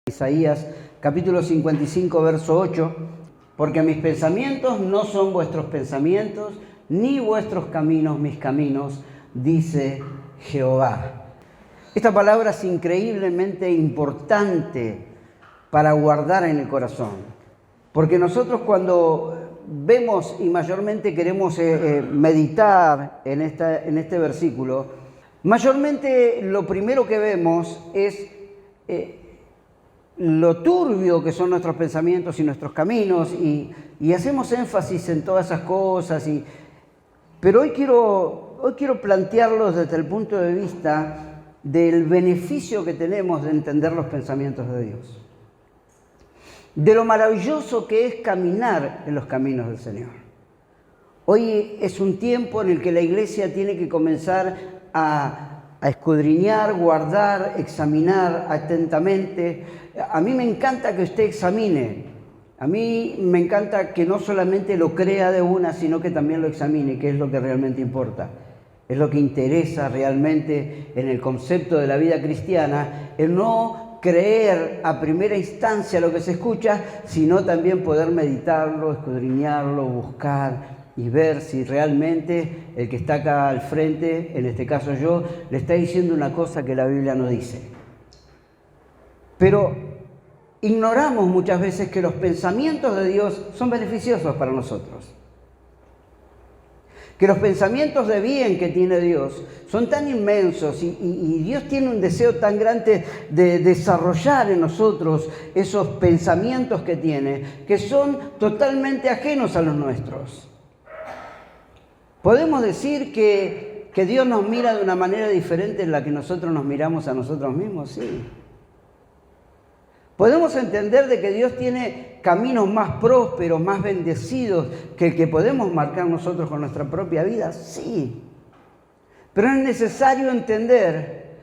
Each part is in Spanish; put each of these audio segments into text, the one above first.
Isaías capítulo 55, verso 8, porque mis pensamientos no son vuestros pensamientos, ni vuestros caminos mis caminos, dice Jehová. Esta palabra es increíblemente importante para guardar en el corazón, porque nosotros cuando vemos y mayormente queremos meditar en este versículo, mayormente lo primero que vemos es lo turbio que son nuestros pensamientos y nuestros caminos, y hacemos énfasis en todas esas cosas, pero hoy quiero plantearlo desde el punto de vista del beneficio que tenemos de entender los pensamientos de Dios, de lo maravilloso que es caminar en los caminos del Señor. Hoy es un tiempo en el que la iglesia tiene que comenzar a escudriñar, guardar, examinar atentamente. A mí me encanta que usted examine. A mí me encanta que no solamente lo crea de una, sino que también lo examine, que es lo que realmente importa. Es lo que interesa realmente en el concepto de la vida cristiana, el no creer a primera instancia lo que se escucha, sino también poder meditarlo, escudriñarlo, buscar y ver si realmente el que está acá al frente, en este caso yo, le está diciendo una cosa que la Biblia no dice. Pero ignoramos muchas veces que los pensamientos de Dios son beneficiosos para nosotros. Que los pensamientos de bien que tiene Dios son tan inmensos y Dios tiene un deseo tan grande de desarrollar en nosotros esos pensamientos que tiene, que son totalmente ajenos a los nuestros. ¿Podemos decir que Dios nos mira de una manera diferente en la que nosotros nos miramos a nosotros mismos? Sí. ¿Podemos entender de que Dios tiene caminos más prósperos, más bendecidos que el que podemos marcar nosotros con nuestra propia vida? Sí. Pero es necesario entender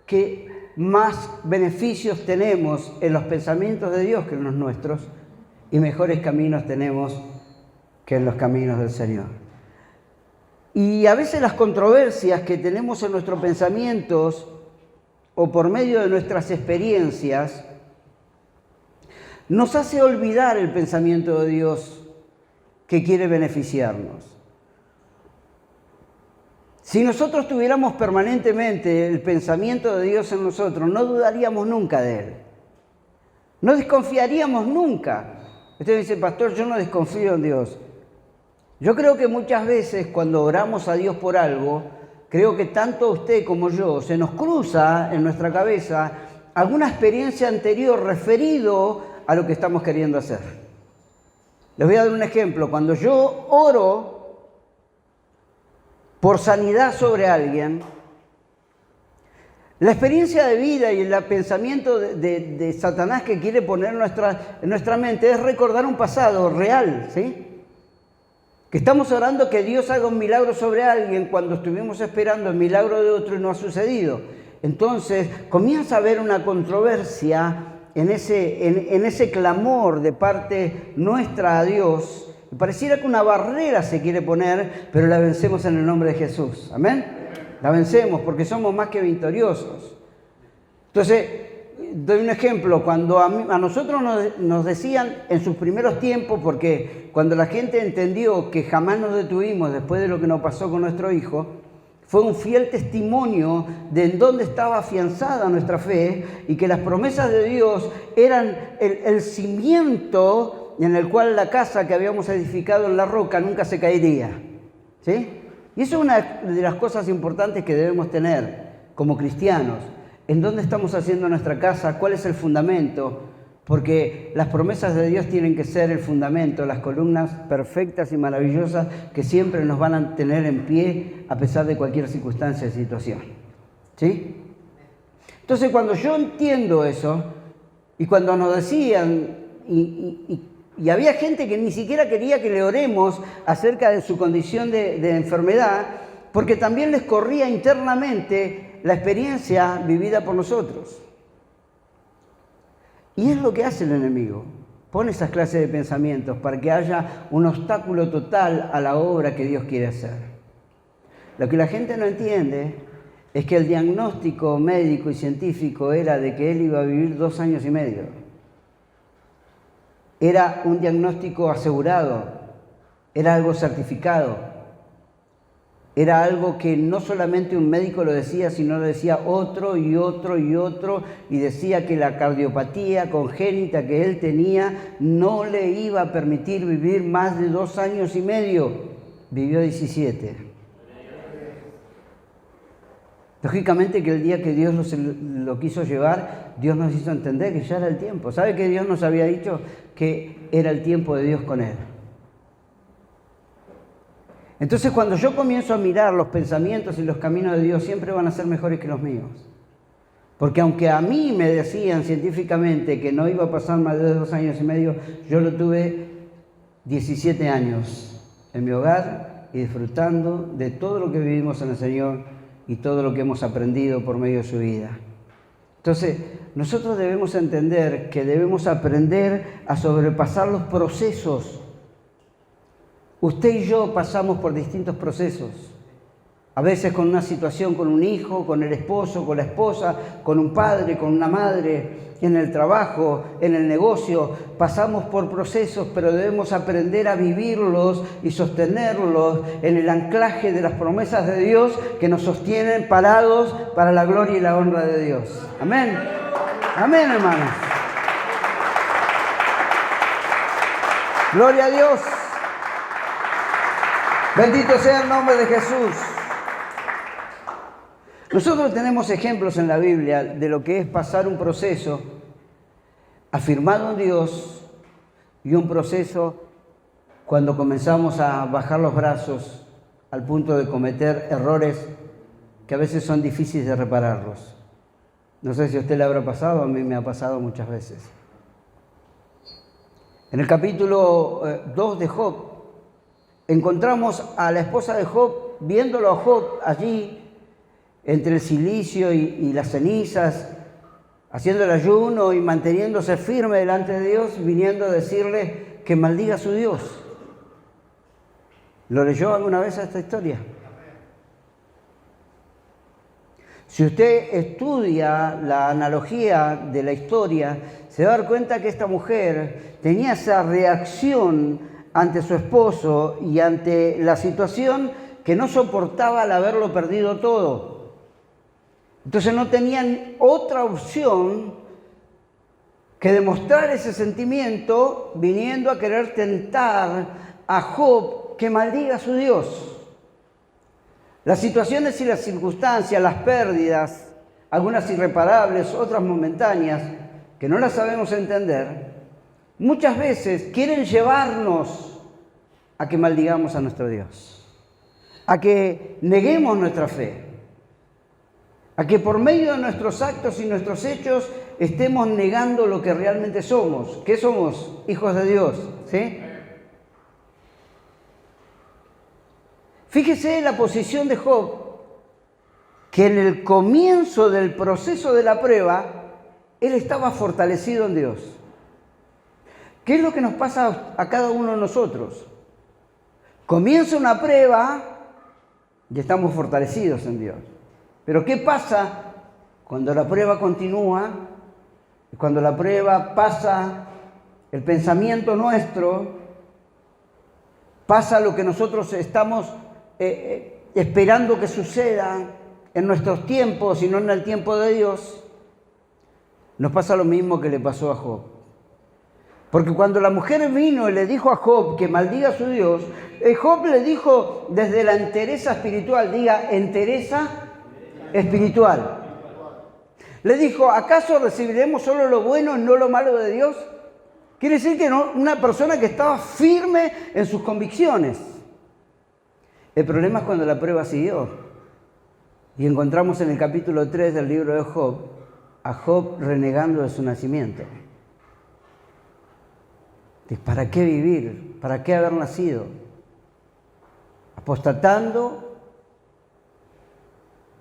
que más beneficios tenemos en los pensamientos de Dios que en los nuestros, y mejores caminos tenemos que en los caminos del Señor. Y a veces las controversias que tenemos en nuestros pensamientos o por medio de nuestras experiencias nos hace olvidar el pensamiento de Dios que quiere beneficiarnos. Si nosotros tuviéramos permanentemente el pensamiento de Dios en nosotros, no dudaríamos nunca de Él. No desconfiaríamos nunca. Usted dice, pastor, yo no desconfío en Dios. Yo creo que muchas veces cuando oramos a Dios por algo, creo que tanto usted como yo se nos cruza en nuestra cabeza alguna experiencia anterior referido a lo que estamos queriendo hacer. Les voy a dar un ejemplo. Cuando yo oro por sanidad sobre alguien, la experiencia de vida y el pensamiento de Satanás que quiere poner en nuestra mente es recordar un pasado real, ¿sí? Que estamos orando que Dios haga un milagro sobre alguien cuando estuvimos esperando el milagro de otro y no ha sucedido. Entonces comienza a haber una controversia en ese clamor de parte nuestra a Dios. Pareciera que una barrera se quiere poner, pero la vencemos en el nombre de Jesús. ¿Amén? La vencemos porque somos más que victoriosos. Entonces, doy un ejemplo. Cuando a nosotros nos decían en sus primeros tiempos, porque cuando la gente entendió que jamás nos detuvimos después de lo que nos pasó con nuestro hijo, fue un fiel testimonio de en dónde estaba afianzada nuestra fe y que las promesas de Dios eran el cimiento en el cual la casa que habíamos edificado en la roca nunca se caería. ¿Sí? Y eso es una de las cosas importantes que debemos tener como cristianos. ¿En dónde estamos haciendo nuestra casa? ¿Cuál es el fundamento? Porque las promesas de Dios tienen que ser el fundamento, las columnas perfectas y maravillosas que siempre nos van a tener en pie a pesar de cualquier circunstancia y situación. ¿Sí? Entonces, cuando yo entiendo eso, y cuando nos decían, y había gente que ni siquiera quería que le oremos acerca de su condición de enfermedad, porque también les corría internamente la experiencia vivida por nosotros. Y es lo que hace el enemigo. Pone esas clases de pensamientos para que haya un obstáculo total a la obra que Dios quiere hacer. Lo que la gente no entiende es que el diagnóstico médico y científico era de que él iba a vivir 2 años y medio. Era un diagnóstico asegurado, era algo certificado. Era algo que no solamente un médico lo decía, sino lo decía otro y otro y otro, y decía que la cardiopatía congénita que él tenía no le iba a permitir vivir más de 2 años y medio. Vivió 17. Lógicamente que el día que Dios lo quiso llevar, Dios nos hizo entender que ya era el tiempo. ¿Sabe que Dios nos había dicho que era el tiempo de Dios con él? Entonces, cuando yo comienzo a mirar los pensamientos y los caminos de Dios, siempre van a ser mejores que los míos. Porque aunque a mí me decían científicamente que no iba a pasar más de 2 años y medio, yo lo tuve 17 años en mi hogar y disfrutando de todo lo que vivimos en el Señor y todo lo que hemos aprendido por medio de su vida. Entonces, nosotros debemos entender que debemos aprender a sobrepasar los procesos. Usted y yo pasamos por distintos procesos, a veces con una situación, con un hijo, con el esposo, con la esposa, con un padre, con una madre, en el trabajo, en el negocio. Pasamos por procesos, pero debemos aprender a vivirlos y sostenerlos en el anclaje de las promesas de Dios que nos sostienen parados para la gloria y la honra de Dios. Amén. Amén, hermanos. Gloria a Dios. Bendito sea el nombre de Jesús. Nosotros tenemos ejemplos en la Biblia de lo que es pasar un proceso afirmado en Dios y un proceso cuando comenzamos a bajar los brazos al punto de cometer errores que a veces son difíciles de repararlos. No sé si a usted le habrá pasado, a mí me ha pasado muchas veces. En el capítulo 2 de Job, encontramos a la esposa de Job, viéndolo a Job allí, entre el silicio y las cenizas, haciendo el ayuno y manteniéndose firme delante de Dios, viniendo a decirle que maldiga a su Dios. ¿Lo leyó alguna vez esta historia? Si usted estudia la analogía de la historia, se va a dar cuenta que esta mujer tenía esa reacción ante su esposo y ante la situación que no soportaba al haberlo perdido todo. Entonces no tenían otra opción que demostrar ese sentimiento viniendo a querer tentar a Job que maldiga a su Dios. Las situaciones y las circunstancias, las pérdidas, algunas irreparables, otras momentáneas, que no las sabemos entender, muchas veces quieren llevarnos a que maldigamos a nuestro Dios, a que neguemos nuestra fe, a que por medio de nuestros actos y nuestros hechos estemos negando lo que realmente somos. ¿Qué somos? Hijos de Dios, ¿sí? Fíjese la posición de Job, que en el comienzo del proceso de la prueba, él estaba fortalecido en Dios. ¿Qué es lo que nos pasa a cada uno de nosotros? Comienza una prueba y estamos fortalecidos en Dios. Pero ¿qué pasa cuando la prueba continúa? Cuando la prueba pasa el pensamiento nuestro, pasa lo que nosotros estamos esperando que suceda en nuestros tiempos y no en el tiempo de Dios, nos pasa lo mismo que le pasó a Job. Porque cuando la mujer vino y le dijo a Job que maldiga a su Dios, Job le dijo desde la entereza espiritual, diga entereza espiritual. Le dijo, ¿acaso recibiremos solo lo bueno y no lo malo de Dios? Quiere decir que no, una persona que estaba firme en sus convicciones. El problema es cuando la prueba siguió. Y encontramos en el capítulo 3 del libro de Job, a Job renegando de su nacimiento. ¿Para qué vivir? ¿Para qué haber nacido? Apostatando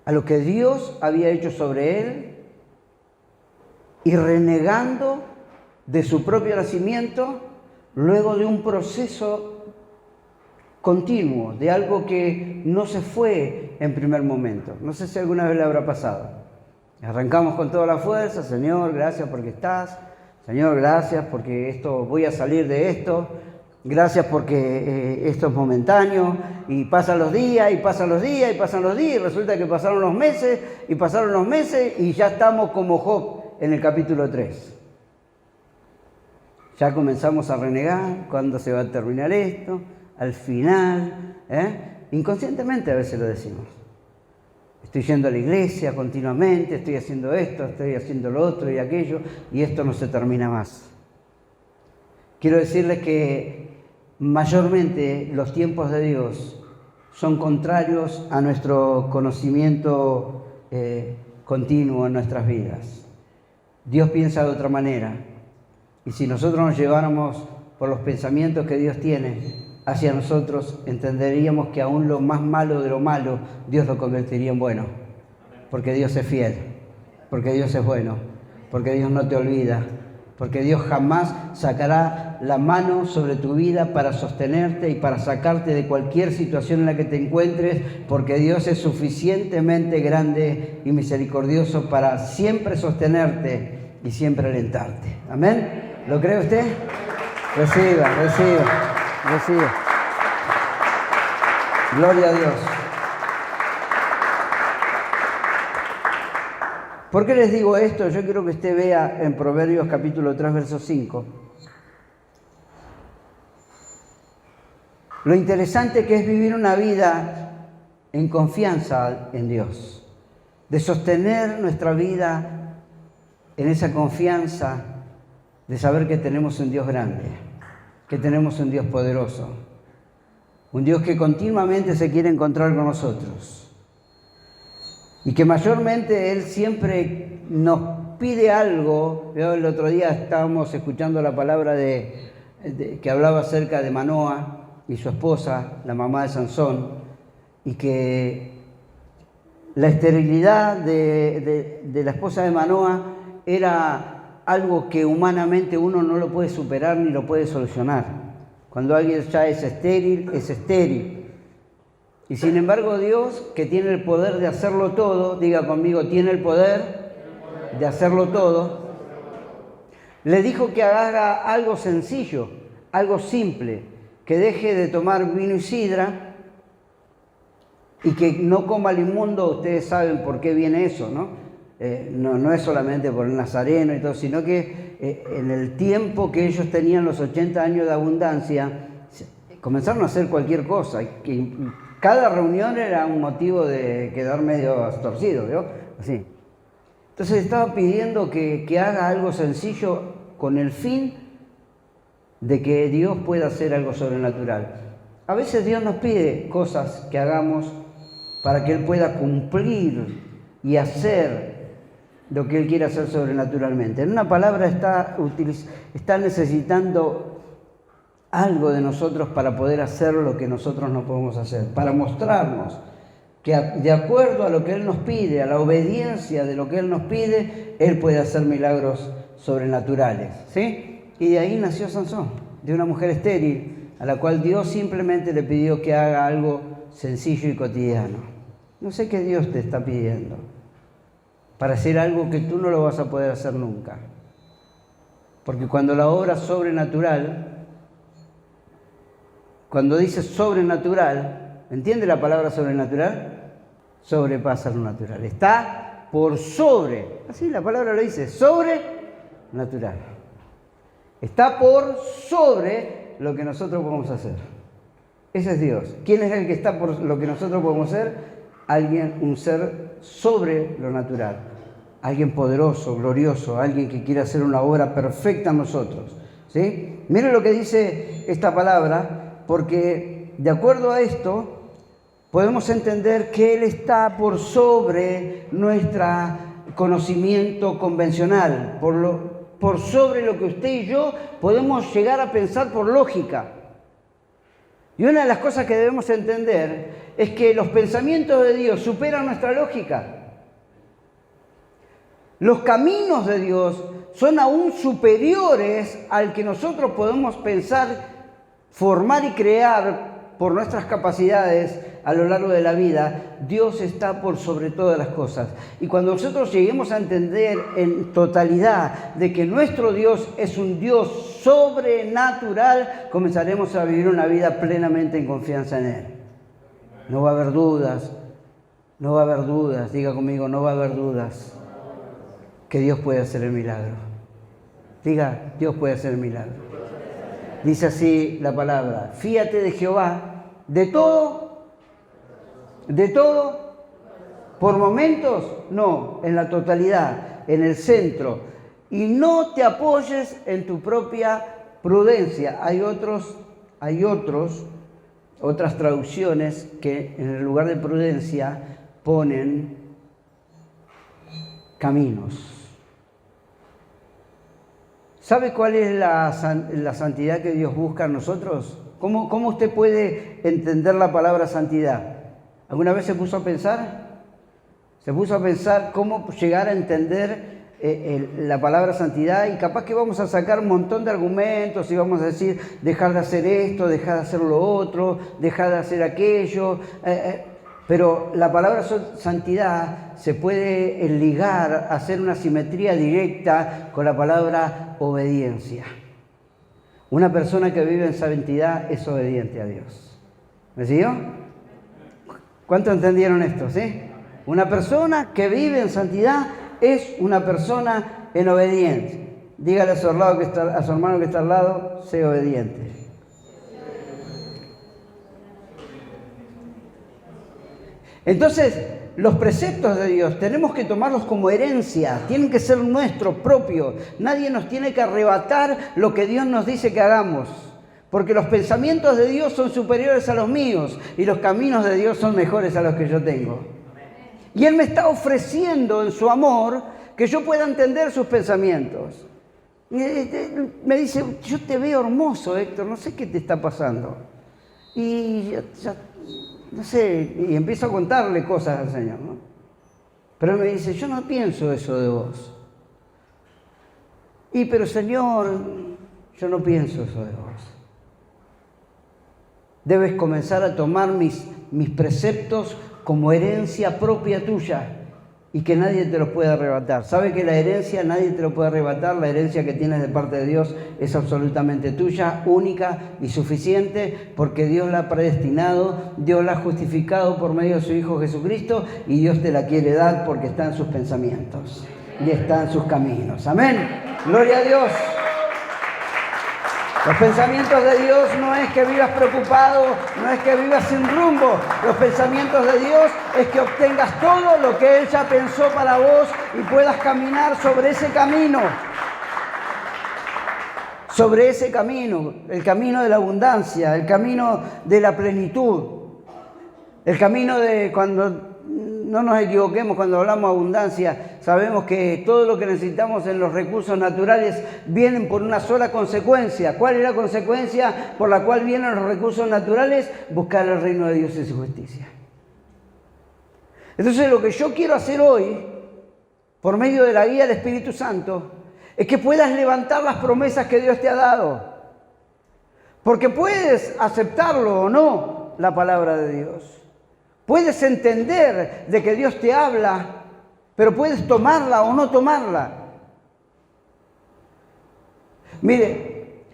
a lo que Dios había hecho sobre él y renegando de su propio nacimiento luego de un proceso continuo, de algo que no se fue en primer momento. No sé si alguna vez le habrá pasado. Arrancamos con toda la fuerza, Señor, gracias porque estás. Señor, gracias porque voy a salir de esto. Gracias porque esto es momentáneo. Y pasan los días, y pasan los días, y pasan los días. Y resulta que pasaron los meses, y ya estamos como Job en el capítulo 3. Ya comenzamos a renegar. ¿Cuándo se va a terminar esto? Al final, inconscientemente a veces lo decimos. Estoy yendo a la iglesia continuamente, estoy haciendo esto, estoy haciendo lo otro y aquello, y esto no se termina más. Quiero decirles que mayormente los tiempos de Dios son contrarios a nuestro conocimiento continuo en nuestras vidas. Dios piensa de otra manera, y si nosotros nos lleváramos por los pensamientos que Dios tiene hacia nosotros, entenderíamos que aún lo más malo de lo malo, Dios lo convertiría en bueno. Porque Dios es fiel, porque Dios es bueno, porque Dios no te olvida, porque Dios jamás sacará la mano sobre tu vida para sostenerte y para sacarte de cualquier situación en la que te encuentres, porque Dios es suficientemente grande y misericordioso para siempre sostenerte y siempre alentarte. ¿Amén? ¿Lo cree usted? Reciba. Gloria a Dios. ¿Por qué les digo esto? Yo quiero que usted vea en Proverbios capítulo 3, verso 5. Lo interesante que es vivir una vida en confianza en Dios. De sostener nuestra vida en esa confianza de saber que tenemos un Dios grande, que tenemos un Dios poderoso, un Dios que continuamente se quiere encontrar con nosotros y que mayormente Él siempre nos pide algo. Yo el otro día estábamos escuchando la palabra que hablaba acerca de Manoa y su esposa, la mamá de Sansón, y que la esterilidad de la esposa de Manoa era algo que humanamente uno no lo puede superar ni lo puede solucionar. Cuando alguien ya es estéril, es estéril. Y sin embargo Dios, que tiene el poder de hacerlo todo, diga conmigo, tiene el poder de hacerlo todo, le dijo que haga algo sencillo, algo simple, que deje de tomar vino y sidra y que no coma el inmundo. Ustedes saben por qué viene eso, ¿no? No es solamente por el nazareno y todo, sino que en el tiempo que ellos tenían los 80 años de abundancia, comenzaron a hacer cualquier cosa. Y cada reunión era un motivo de quedar medio torcido, ¿vio? Así. Entonces estaba pidiendo que haga algo sencillo con el fin de que Dios pueda hacer algo sobrenatural. A veces Dios nos pide cosas que hagamos para que Él pueda cumplir y hacer lo que Él quiere hacer sobrenaturalmente. En una palabra, está necesitando algo de nosotros para poder hacer lo que nosotros no podemos hacer, para mostrarnos que de acuerdo a lo que Él nos pide, a la obediencia de lo que Él nos pide, Él puede hacer milagros sobrenaturales, ¿sí? Y de ahí nació Sansón, de una mujer estéril, a la cual Dios simplemente le pidió que haga algo sencillo y cotidiano. No sé qué Dios te está pidiendo para hacer algo que tú no lo vas a poder hacer nunca. Porque cuando la obra sobrenatural, cuando dice sobrenatural, ¿entiende la palabra sobrenatural? Sobrepasa lo natural. Está por sobre, así la palabra lo dice, sobrenatural. Está por sobre lo que nosotros podemos hacer. Ese es Dios. ¿Quién es el que está por lo que nosotros podemos hacer? Alguien, un ser sobre lo natural. Alguien poderoso, glorioso, alguien que quiere hacer una obra perfecta en nosotros, ¿sí? Miren lo que dice esta palabra, porque de acuerdo a esto podemos entender que Él está por sobre nuestro conocimiento convencional, por sobre lo que usted y yo podemos llegar a pensar por lógica. Y una de las cosas que debemos entender es que los pensamientos de Dios superan nuestra lógica. Los caminos de Dios son aún superiores al que nosotros podemos pensar, formar y crear por nuestras capacidades a lo largo de la vida, Dios está por sobre todas las cosas. Y cuando nosotros lleguemos a entender en totalidad de que nuestro Dios es un Dios sobrenatural, comenzaremos a vivir una vida plenamente en confianza en Él. No va a haber dudas, no va a haber dudas, diga conmigo, no va a haber dudas que Dios puede hacer el milagro. Diga, Dios puede hacer el milagro. Dice así la palabra, fíate de Jehová, de todo, por momentos, no, en la totalidad, en el centro, y no te apoyes en tu propia prudencia. Hay otras traducciones que en el lugar de prudencia ponen caminos. ¿Sabe cuál es la santidad que Dios busca en nosotros? ¿Cómo usted puede entender la palabra santidad? ¿Alguna vez se puso a pensar? ¿Se puso a pensar cómo llegar a entender la palabra santidad? Y capaz que vamos a sacar un montón de argumentos y vamos a decir, dejar de hacer esto, dejar de hacer lo otro, dejar de hacer aquello. Pero la palabra santidad se puede ligar, hacer una simetría directa con la palabra obediencia. Una persona que vive en santidad es obediente a Dios. ¿Me siguió? ¿Cuántos entendieron esto? ¿Sí? Una persona que vive en santidad es una persona en obediencia. Dígale a su hermano que está al lado, sé obediente. Entonces, los preceptos de Dios tenemos que tomarlos como herencia, tienen que ser nuestros propios. Nadie nos tiene que arrebatar lo que Dios nos dice que hagamos, porque los pensamientos de Dios son superiores a los míos y los caminos de Dios son mejores a los que yo tengo. Y Él me está ofreciendo en su amor que yo pueda entender sus pensamientos. Me dice, yo te veo hermoso, Héctor, no sé qué te está pasando. Y no sé, y empiezo a contarle cosas al Señor, ¿no? Pero Él me dice, yo no pienso eso de vos. Pero Señor, yo no pienso eso de vos. Debes comenzar a tomar mis preceptos como herencia propia tuya y que nadie te los puede arrebatar. ¿Sabe que la herencia nadie te lo puede arrebatar? La herencia que tienes de parte de Dios es absolutamente tuya, única y suficiente, porque Dios la ha predestinado, Dios la ha justificado por medio de su Hijo Jesucristo y Dios te la quiere dar porque está en sus pensamientos y está en sus caminos. Amén. Gloria a Dios. Los pensamientos de Dios no es que vivas preocupado, no es que vivas sin rumbo. Los pensamientos de Dios es que obtengas todo lo que Él ya pensó para vos y puedas caminar sobre ese camino. Sobre ese camino, el camino de la abundancia, el camino de la plenitud, el camino de cuando... No nos equivoquemos cuando hablamos de abundancia, sabemos que todo lo que necesitamos en los recursos naturales vienen por una sola consecuencia. ¿Cuál es la consecuencia por la cual vienen los recursos naturales? Buscar el reino de Dios y su justicia. Entonces lo que yo quiero hacer hoy, por medio de la guía del Espíritu Santo, es que puedas levantar las promesas que Dios te ha dado. Porque puedes aceptarlo o no, la palabra de Dios. Puedes entender de que Dios te habla, pero puedes tomarla o no tomarla. Mire,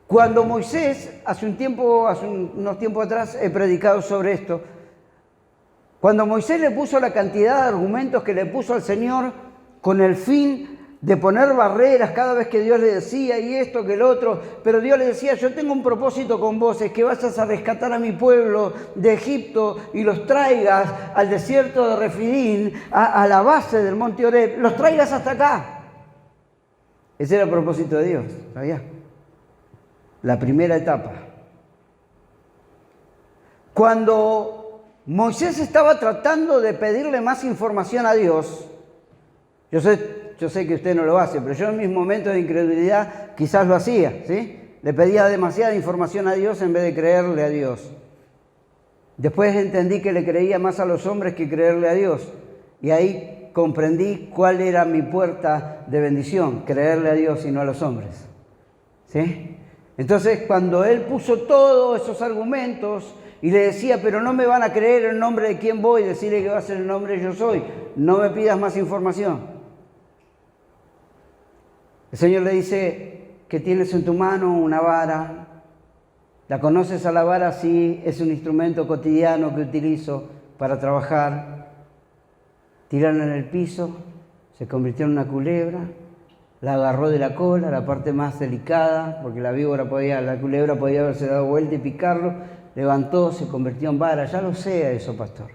cuando Moisés, hace unos tiempos atrás he predicado sobre esto, cuando Moisés le puso la cantidad de argumentos que le puso al Señor con el fin de poner barreras cada vez que Dios le decía y esto que el otro, pero Dios le decía, yo tengo un propósito con vos, es que vayas a rescatar a mi pueblo de Egipto y los traigas al desierto de Refidín, a la base del monte Oreb, los traigas hasta acá. Ese era el propósito de Dios, ¿sabía? La primera etapa. Cuando Moisés estaba tratando de pedirle más información a Dios, yo sé que usted no lo hace, pero yo en mis momentos de incredulidad quizás lo hacía, ¿sí? Le pedía demasiada información a Dios en vez de creerle a Dios. Después entendí que le creía más a los hombres que creerle a Dios. Y ahí comprendí cuál era mi puerta de bendición, creerle a Dios y no a los hombres, ¿sí? Entonces, cuando Él puso todos esos argumentos Y le decía, pero no me van a creer el nombre de quién voy, decirle que va a ser el nombre de yo soy. No me pidas más información. El Señor le dice que tienes en tu mano una vara. ¿La conoces a la vara? Sí, es un instrumento cotidiano que utilizo para trabajar. Tírala en el piso, se convirtió en una culebra, la agarró de la cola, la parte más delicada, porque la culebra podía haberse dado vuelta y picarlo, levantó, se convirtió en vara. Ya lo sé eso, pastor.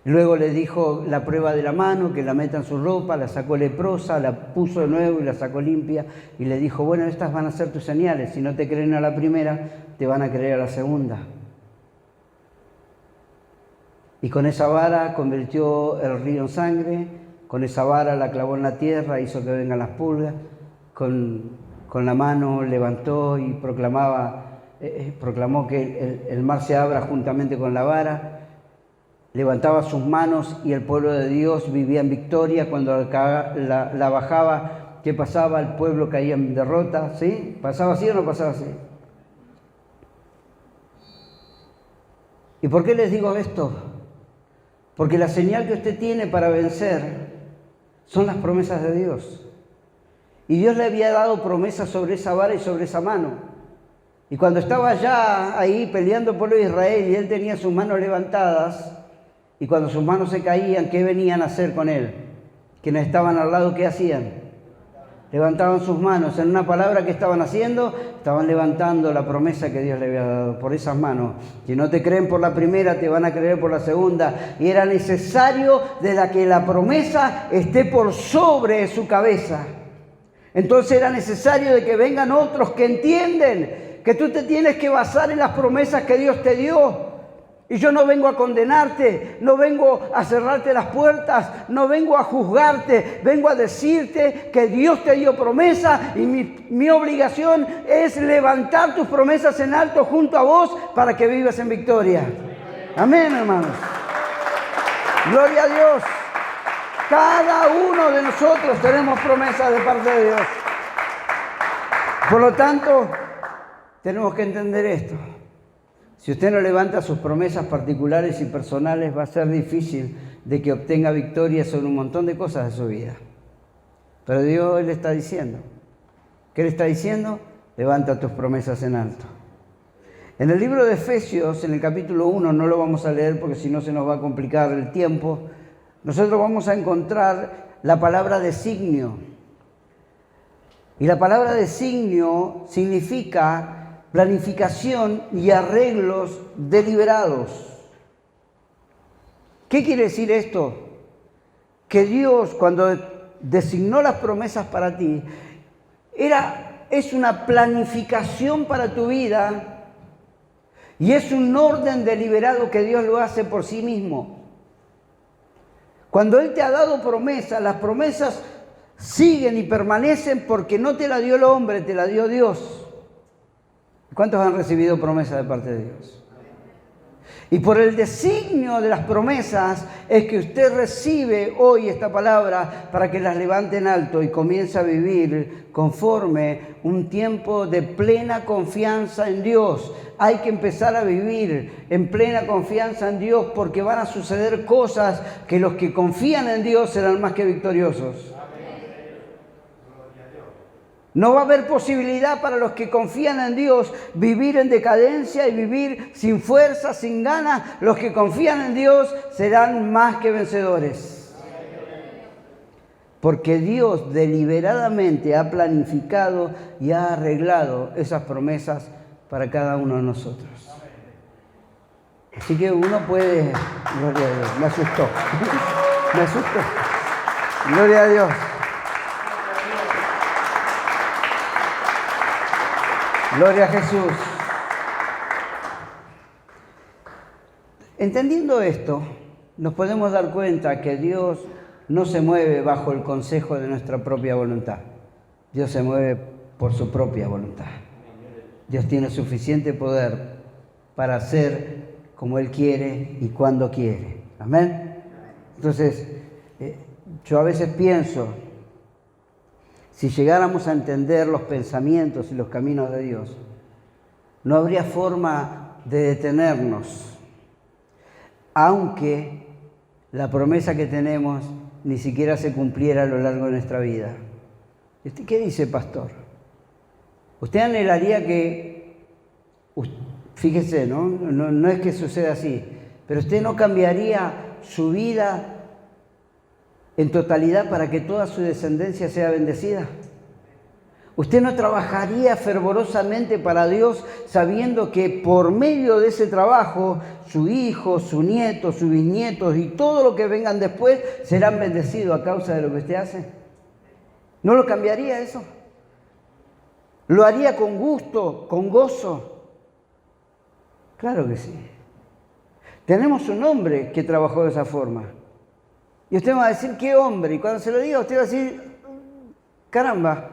Luego le dijo la prueba de la mano, que la meta en su ropa, la sacó leprosa, la puso de nuevo y la sacó limpia, y le dijo, bueno, estas van a ser tus señales, si no te creen a la primera, te van a creer a la segunda. Y con esa vara convirtió el río en sangre, con esa vara la clavó en la tierra, hizo que vengan las pulgas, con la mano levantó y proclamó que el mar se abra juntamente con la vara, levantaba sus manos y el pueblo de Dios vivía en victoria. Cuando la bajaba, ¿qué pasaba? El pueblo caía en derrota, ¿sí? ¿Pasaba así o no pasaba así? ¿Y por qué les digo esto? Porque la señal que usted tiene para vencer son las promesas de Dios. Y Dios le había dado promesas sobre esa vara y sobre esa mano. Y cuando estaba ya ahí peleando por Israel y él tenía sus manos levantadas, y cuando sus manos se caían, ¿qué venían a hacer con él? Quienes estaban al lado, ¿qué hacían? Levantaban sus manos. En una palabra, ¿qué estaban haciendo? Estaban levantando la promesa que Dios le había dado por esas manos. Si no te creen por la primera, te van a creer por la segunda. Y era necesario de que la promesa esté por sobre su cabeza. Entonces era necesario de que vengan otros que entienden que tú te tienes que basar en las promesas que Dios te dio. Y yo no vengo a condenarte, no vengo a cerrarte las puertas, no vengo a juzgarte, vengo a decirte que Dios te dio promesa y mi obligación es levantar tus promesas en alto junto a vos para que vivas en victoria. Amén, hermanos. Gloria a Dios. Cada uno de nosotros tenemos promesas de parte de Dios. Por lo tanto, tenemos que entender esto. Si usted no levanta sus promesas particulares y personales, va a ser difícil de que obtenga victoria sobre un montón de cosas de su vida. Pero Dios le está diciendo. ¿Qué le está diciendo? Levanta tus promesas en alto. En el libro de Efesios, en el capítulo 1, no lo vamos a leer porque si no se nos va a complicar el tiempo, nosotros vamos a encontrar la palabra designio. Y la palabra designio significa planificación y arreglos deliberados. ¿Qué quiere decir esto? Que Dios, cuando designó las promesas para ti, es una planificación para tu vida y es un orden deliberado que Dios lo hace por sí mismo. Cuando Él te ha dado promesas, las promesas siguen y permanecen porque no te la dio el hombre, te la dio Dios. ¿Cuántos han recibido promesas de parte de Dios? Y por el designio de las promesas es que usted recibe hoy esta palabra para que las levante en alto y comience a vivir conforme un tiempo de plena confianza en Dios. Hay que empezar a vivir en plena confianza en Dios porque van a suceder cosas que los que confían en Dios serán más que victoriosos. No va a haber posibilidad para los que confían en Dios vivir en decadencia y vivir sin fuerza, sin ganas. Los que confían en Dios serán más que vencedores. Porque Dios deliberadamente ha planificado y ha arreglado esas promesas para cada uno de nosotros. Así que uno puede... Gloria a Dios, me asustó. Me asustó. Gloria a Dios. Gloria a Jesús. Entendiendo esto, nos podemos dar cuenta que Dios no se mueve bajo el consejo de nuestra propia voluntad. Dios se mueve por su propia voluntad. Dios tiene suficiente poder para hacer como Él quiere y cuando quiere. Amén. Entonces, yo a veces pienso, si llegáramos a entender los pensamientos y los caminos de Dios, No habría forma de detenernos, aunque la promesa que tenemos ni siquiera se cumpliera a lo largo de nuestra vida. ¿Usted qué dice, pastor? Usted anhelaría que, fíjese, no es que suceda así, pero usted no cambiaría su vida en totalidad para que toda su descendencia sea bendecida. Usted no trabajaría fervorosamente para Dios sabiendo que por medio de ese trabajo su hijo, su nieto, sus bisnietos y todo lo que vengan después serán bendecidos a causa de lo que usted hace. ¿No lo cambiaría eso? ¿Lo haría con gusto, con gozo? Claro que sí. Tenemos un hombre que trabajó de esa forma. Y usted va a decir, ¿qué hombre? Y cuando se lo diga, usted va a decir, caramba.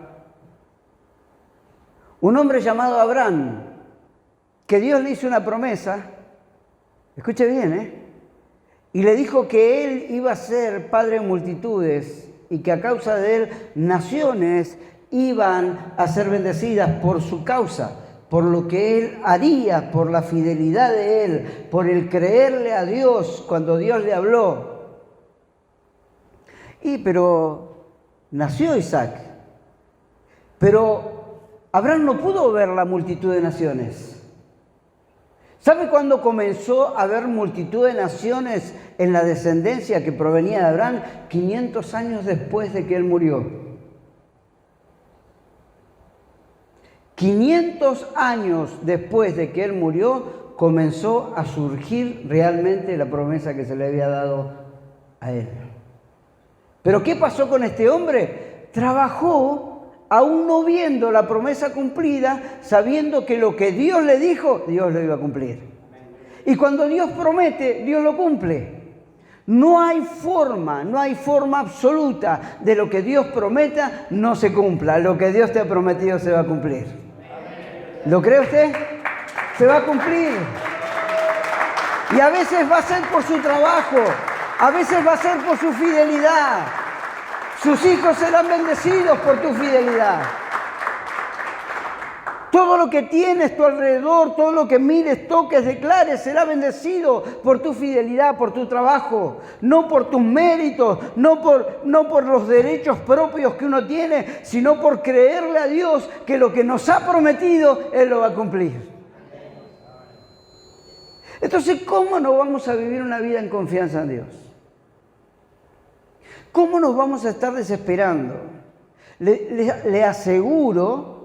Un hombre llamado Abraham, que Dios le hizo una promesa, escuche bien, y le dijo que él iba a ser padre de multitudes y que a causa de él naciones iban a ser bendecidas por su causa, por lo que él haría, por la fidelidad de él, por el creerle a Dios cuando Dios le habló. Pero nació Isaac, pero Abraham no pudo ver la multitud de naciones. ¿Sabe cuándo comenzó a haber multitud de naciones en la descendencia que provenía de Abraham? 500 años después de que él murió. 500 años después de que él murió, comenzó a surgir realmente la promesa que se le había dado a él. ¿Pero qué pasó con este hombre? Trabajó aún no viendo la promesa cumplida, sabiendo que lo que Dios le dijo, Dios lo iba a cumplir. Y cuando Dios promete, Dios lo cumple. No hay forma absoluta de lo que Dios prometa no se cumpla. Lo que Dios te ha prometido se va a cumplir. ¿Lo cree usted? Se va a cumplir. Y a veces va a ser por su trabajo, a veces va a ser por su fidelidad. Sus hijos serán bendecidos por tu fidelidad. Todo lo que tienes a tu alrededor, todo lo que mires, toques, declares, será bendecido por tu fidelidad, por tu trabajo. No por tus méritos, no por los derechos propios que uno tiene, sino por creerle a Dios que lo que nos ha prometido, Él lo va a cumplir. Entonces, ¿cómo no vamos a vivir una vida en confianza en Dios? ¿Cómo nos vamos a estar desesperando? Le aseguro,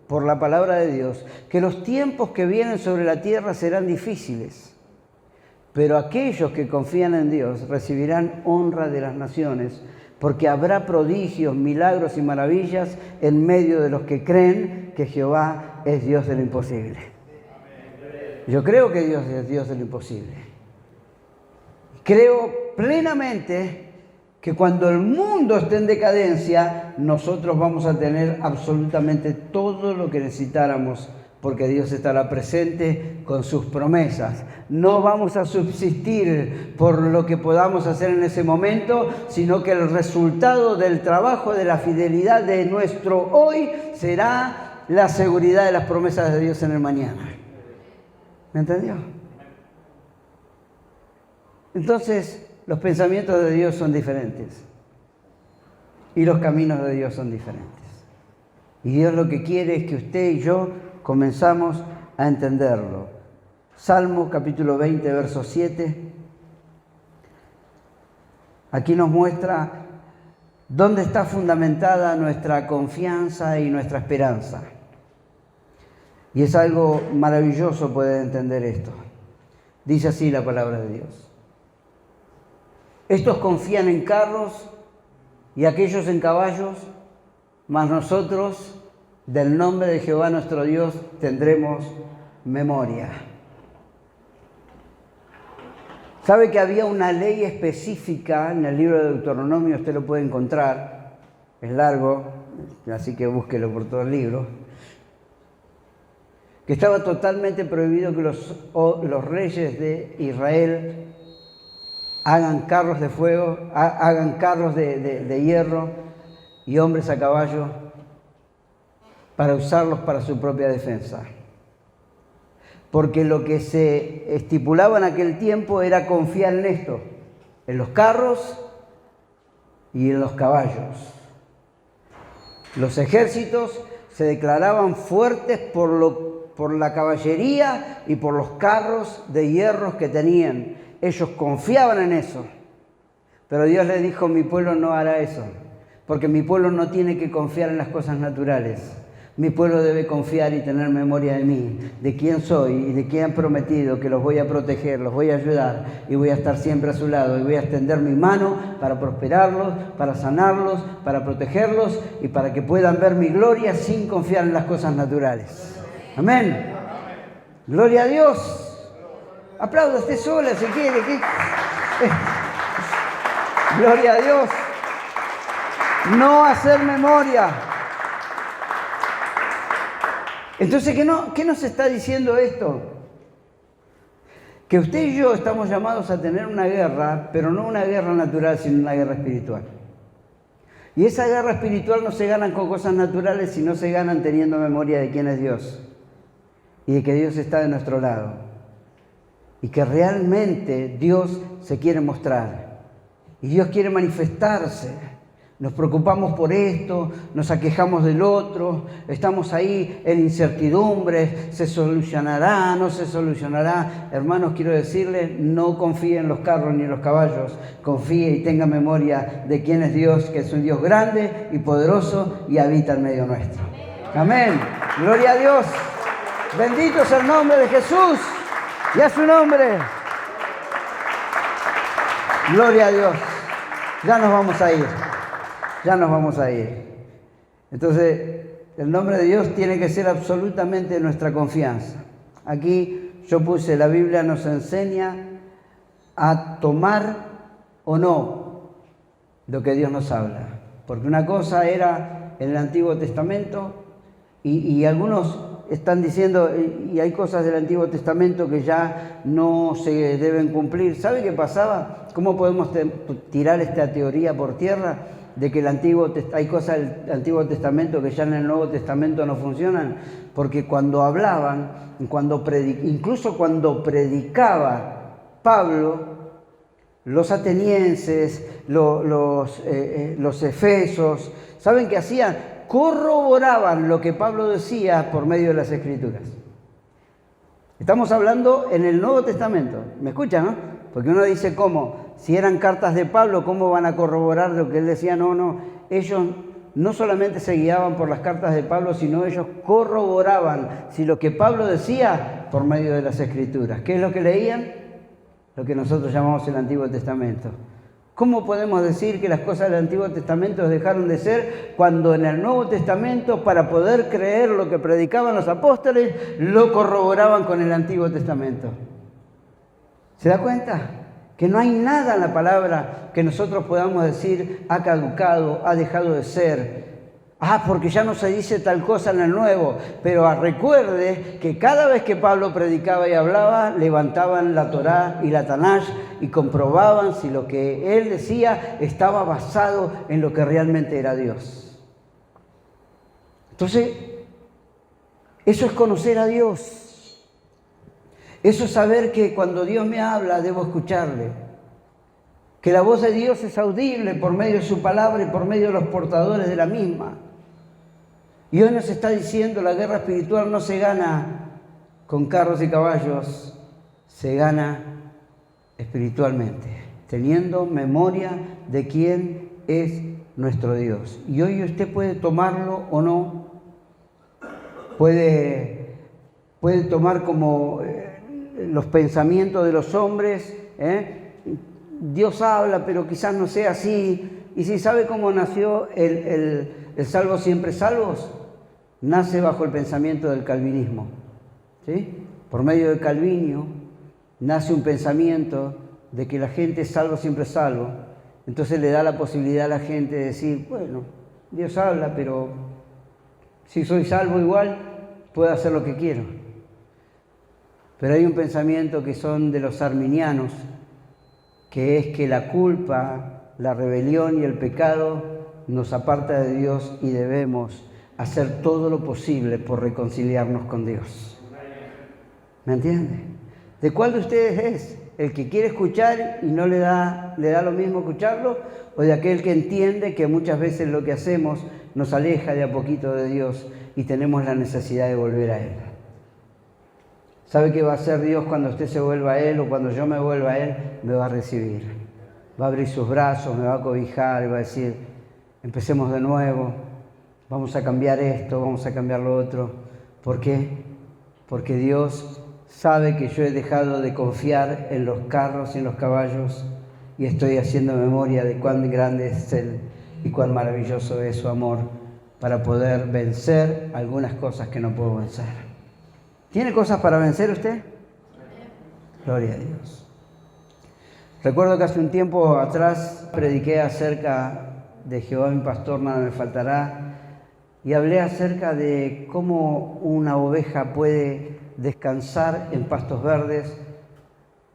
por la palabra de Dios, que los tiempos que vienen sobre la tierra serán difíciles, pero aquellos que confían en Dios recibirán honra de las naciones, porque habrá prodigios, milagros y maravillas en medio de los que creen que Jehová es Dios de lo imposible. Yo creo que Dios es Dios de lo imposible. Creo plenamente que cuando el mundo esté en decadencia, nosotros vamos a tener absolutamente todo lo que necesitáramos, porque Dios estará presente con sus promesas. No vamos a subsistir por lo que podamos hacer en ese momento, sino que el resultado del trabajo, de la fidelidad de nuestro hoy, será la seguridad de las promesas de Dios en el mañana. ¿Me entendió? Entonces, los pensamientos de Dios son diferentes y los caminos de Dios son diferentes. Y Dios lo que quiere es que usted y yo comenzamos a entenderlo. Salmo capítulo 20, verso 7. Aquí nos muestra dónde está fundamentada nuestra confianza y nuestra esperanza. Y es algo maravilloso poder entender esto. Dice así la palabra de Dios. Estos confían en carros y aquellos en caballos, mas nosotros del nombre de Jehová nuestro Dios tendremos memoria. ¿Sabe que había una ley específica en el libro de Deuteronomio? Usted lo puede encontrar, es largo, así que búsquelo por todo el libro. Que estaba totalmente prohibido que los reyes de Israel hagan carros de fuego, hagan carros de hierro y hombres a caballo para usarlos para su propia defensa. porque lo que se estipulaba en aquel tiempo era confiar en esto, en los carros y en los caballos. Los ejércitos se declaraban fuertes por la caballería y por los carros de hierro que tenían. Ellos confiaban en eso. Pero Dios les dijo, mi pueblo no hará eso, porque mi pueblo no tiene que confiar en las cosas naturales. Mi pueblo debe confiar y tener memoria de mí, de quién soy y de quién han prometido que los voy a proteger, los voy a ayudar y voy a estar siempre a su lado y voy a extender mi mano para prosperarlos, para sanarlos, para protegerlos y para que puedan ver mi gloria sin confiar en las cosas naturales. Amén. Gloria a Dios. Aplauda usted sola si quiere. Gloria a Dios. No hacer memoria. Entonces, ¿qué nos está diciendo esto? Que usted y yo estamos llamados a tener una guerra, pero no una guerra natural, sino una guerra espiritual. Y esa guerra espiritual no se gana con cosas naturales, sino se ganan teniendo memoria de quién es Dios. Y de que Dios está de nuestro lado. Y que realmente Dios se quiere mostrar. Y Dios quiere manifestarse. Nos preocupamos por esto, nos aquejamos del otro, estamos ahí en incertidumbre, ¿se solucionará, no se solucionará? Hermanos, quiero decirles, no confíe en los carros ni en los caballos, confíe y tenga memoria de quién es Dios, que es un Dios grande y poderoso y habita en medio nuestro. Amén. Gloria a Dios. Bendito es el nombre de Jesús y a su nombre. Gloria a Dios. Ya nos vamos a ir. Ya nos vamos a ir. Entonces, el nombre de Dios tiene que ser absolutamente nuestra confianza. Aquí yo puse, la Biblia nos enseña a tomar o no lo que Dios nos habla. Porque una cosa era en el Antiguo Testamento y algunos están diciendo, y hay cosas del Antiguo Testamento que ya no se deben cumplir. ¿Sabe qué pasaba? ¿Cómo podemos tirar esta teoría por tierra? De que hay cosas del Antiguo Testamento que ya en el Nuevo Testamento no funcionan, porque cuando hablaban, incluso cuando predicaba Pablo, los atenienses, los efesos, ¿saben qué hacían? Corroboraban lo que Pablo decía por medio de las Escrituras. Estamos hablando en el Nuevo Testamento, ¿me escuchan, no? Porque uno dice, ¿cómo? Si eran cartas de Pablo, ¿cómo van a corroborar lo que él decía? No, ellos no solamente se guiaban por las cartas de Pablo, sino ellos corroboraban si lo que Pablo decía por medio de las Escrituras. ¿Qué es lo que leían? Lo que nosotros llamamos el Antiguo Testamento. ¿Cómo podemos decir que las cosas del Antiguo Testamento dejaron de ser cuando en el Nuevo Testamento, para poder creer lo que predicaban los apóstoles, lo corroboraban con el Antiguo Testamento? ¿Se da cuenta? Que no hay nada en la palabra que nosotros podamos decir ha caducado, ha dejado de ser. Porque ya no se dice tal cosa en el Nuevo. Pero recuerde que cada vez que Pablo predicaba y hablaba, levantaban la Torá y la Tanaj y comprobaban si lo que él decía estaba basado en lo que realmente era Dios. Entonces, eso es conocer a Dios. Eso es saber que cuando Dios me habla, debo escucharle. Que la voz de Dios es audible por medio de su palabra y por medio de los portadores de la misma. Y hoy nos está diciendo, la guerra espiritual no se gana con carros y caballos, se gana espiritualmente, teniendo memoria de quién es nuestro Dios. Y hoy usted puede tomarlo o no, puede tomar como los pensamientos de los hombres, Dios habla, pero quizás no sea así. Y si sabe cómo nació el salvo siempre salvos, nace bajo el pensamiento del calvinismo, ¿sí? Por medio del Calvinio nace un pensamiento de que la gente es salvo siempre salvo. Entonces le da la posibilidad a la gente de decir, bueno, Dios habla, pero si soy salvo igual, puedo hacer lo que quiero. Pero hay un pensamiento que son de los arminianos, que es que la culpa, la rebelión y el pecado nos aparta de Dios y debemos hacer todo lo posible por reconciliarnos con Dios. ¿Me entiende? ¿De cuál de ustedes es? ¿El que quiere escuchar y no le da lo mismo escucharlo? ¿O de aquel que entiende que muchas veces lo que hacemos nos aleja de a poquito de Dios y tenemos la necesidad de volver a Él? ¿Sabe qué va a hacer Dios cuando usted se vuelva a Él o cuando yo me vuelva a Él? Me va a recibir. Va a abrir sus brazos, me va a cobijar y va a decir, empecemos de nuevo, vamos a cambiar esto, vamos a cambiar lo otro. ¿Por qué? Porque Dios sabe que yo he dejado de confiar en los carros y en los caballos y estoy haciendo memoria de cuán grande es Él y cuán maravilloso es su amor para poder vencer algunas cosas que no puedo vencer. ¿Tiene cosas para vencer usted? Gloria a Dios. Recuerdo que hace un tiempo atrás prediqué acerca de Jehová mi pastor, nada me faltará, y hablé acerca de cómo una oveja puede descansar en pastos verdes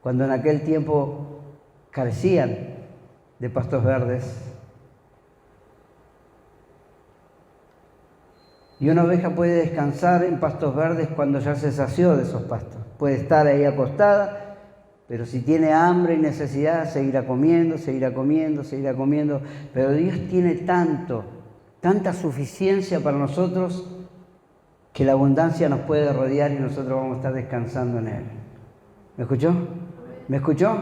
cuando en aquel tiempo carecían de pastos verdes. Y una oveja puede descansar en pastos verdes cuando ya se sació de esos pastos. Puede estar ahí acostada, pero si tiene hambre y necesidad, seguirá comiendo, seguirá comiendo, seguirá comiendo. Pero Dios tiene tanta suficiencia para nosotros, que la abundancia nos puede rodear y nosotros vamos a estar descansando en Él. ¿Me escuchó? ¿Me escuchó?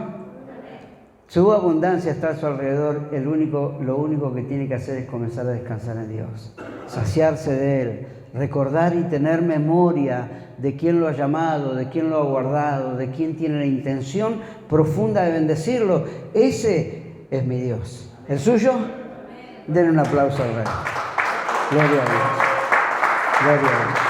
Su abundancia está a su alrededor. Lo único que tiene que hacer es comenzar a descansar en Dios, saciarse de Él, recordar y tener memoria de quién lo ha llamado, de quién lo ha guardado, de quién tiene la intención profunda de bendecirlo. Ese es mi Dios. ¿El suyo? Denle un aplauso al Rey. Gloria a Dios. Gloria a Dios.